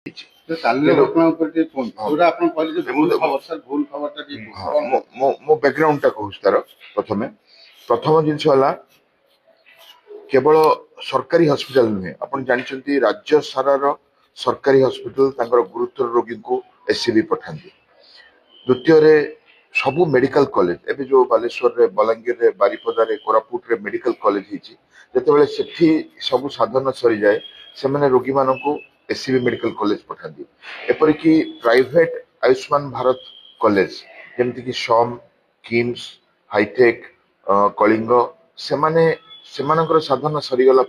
मो बैकग्राउंड तार प्रथम जिनस केवल सरकारी हॉस्पिटल नुहे अपन जानते राज्य सारार सरकारी हॉस्पिटल गुरुतर रोगी को एससीबी पठाती। द्वितीय सबू मेडिकल कॉलेज एवं जो बालेश्वर रे बलांगीर रे बारिपदा रे कोरापुट रे मेडिकल कॉलेज होती जिते सेठी सब साधन सरी जाए से मैंने रोगी मान एससीबी मेडिकल कॉलेज पठाती। एपरिक प्राइवेट आयुष्मान भारत कॉलेज जमीक सम किम्स हाईटेक कलिंग से साधन सरीगला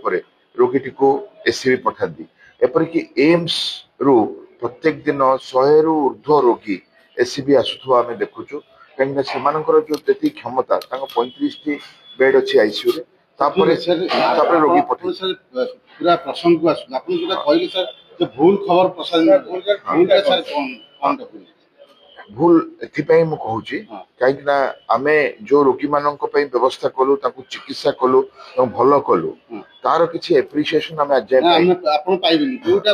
रोगी को एससीबी पठाती। एपरिक एम्स रु प्रत्येक दिन 100 रु ऊर्ध्व रोगी एससीबी आसुवा आम देखुचु कहीं जो क्षमता 35 बेड अच्छी आईसीयू रोगी पठाई पूरा प्रसंग को आसु आपन जो कहले सर जो भूल खबर प्रसारण भूल एथिपाई मु कहूची कहीं आमे जो रोगी मानक व्यवस्था कलु चिकित्सा कलु भल कलु तार किसी एप्रिसिएशन आमे आज जाय आपन पाइबेनी जोटा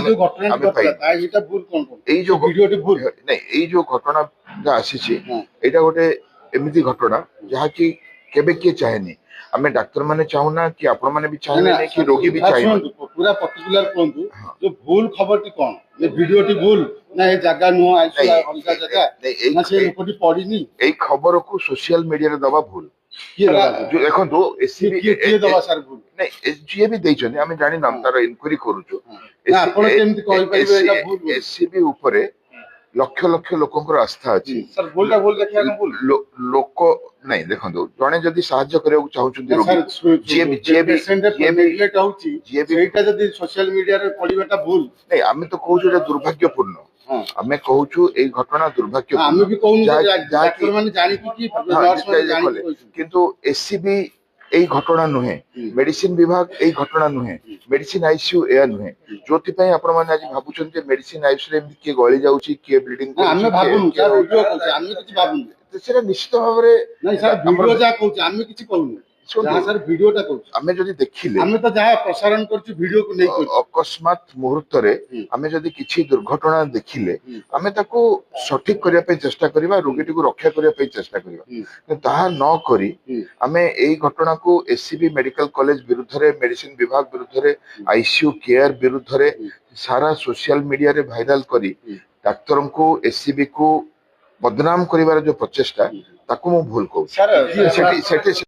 जो घटना घटला एटा भूल कोन एई जो वीडियोटी भूल नहीं एई जो घटना आसीची एटा गोटे एमिति घटना जहा कि केबे के चाहेनी आमे डाक्टर माने चाहुना कि आपण माने भी चाहेना कि रोगी भी चाहे पूरा पर्टिकुलर कोंतु जो भूल खबर टी कोन ये वीडियोटी भूल ना ए जगह नो आइसु अलगा जगह ना से लोकटी पडिनी एई खबर को सोशल मीडिया रे दबा भूल किए जो देखो एससीबी किए दबा सर भूल नहीं एसजीए भी दैछने आमे जानि नाम तार इंक्वायरी करूछु ना आपण केमति कहि परिबे एटा भूल एससीबी ऊपर लक्ष लक्ष लोकंकर आस्था अछि सर भूलटा भूल देखिया न भूल लोक नहीं देखो जने जदि सहाय्य करिया चाहउछन रोगी जे भी नेगलेक्ट होउची सेटा जदि सोशल मीडिया रे पडिबाटा भूल नहीं आमे तो कहउछु जे दुर्भाग्यपूर्ण आमे कहउछु ए घटना दुर्भाग्यपूर्ण आमे भी कहउनु जे डॉक्टर माने जानि कि नर्स माने जानि किंतु एससीबी এই ঘটনা নুহে মেডিসিন বিভাগ এই ঘটনা নুহে মেডিসিন আইসিইউ এয়া নুহে जोथि पई आपण माने आज भाबुछन जे मेडिसिन आइसइउ रे के गळी जाउची के ब्लीडिंग को आमे भाबुनु सर वीडियो कहू आमे किछि भाबुनु सेरा निश्चित भाव रे नहीं सर वीडियो जा कहू आमे किछि कहू जहाँ सर वीडियोटा कहू आमे जदि देखिले आमे तो जहाँ प्रसारण करछु वीडियो को नै कहू अकस्मात मुहूर्त रे आमे जदि किछि दुर्घटना देखिले आमे ताको सठिक करिया पे चेष्टा करिबा रोगीटी को रक्षा करिया पे चेष्टा करिबा ताहा न करी आमे एई घटना को एससीबी मेडिकल कॉलेज विरुद्ध रे मेडिसिन विभाग विरुद्ध रे आईसीयू केयर विरुद्ध रे सारा सोशल मीडिया रे वायरल करी डाक्तरों को एससीबी को बदनाम करिवार जो प्रचेष्टा ताको मु भूल कहू सर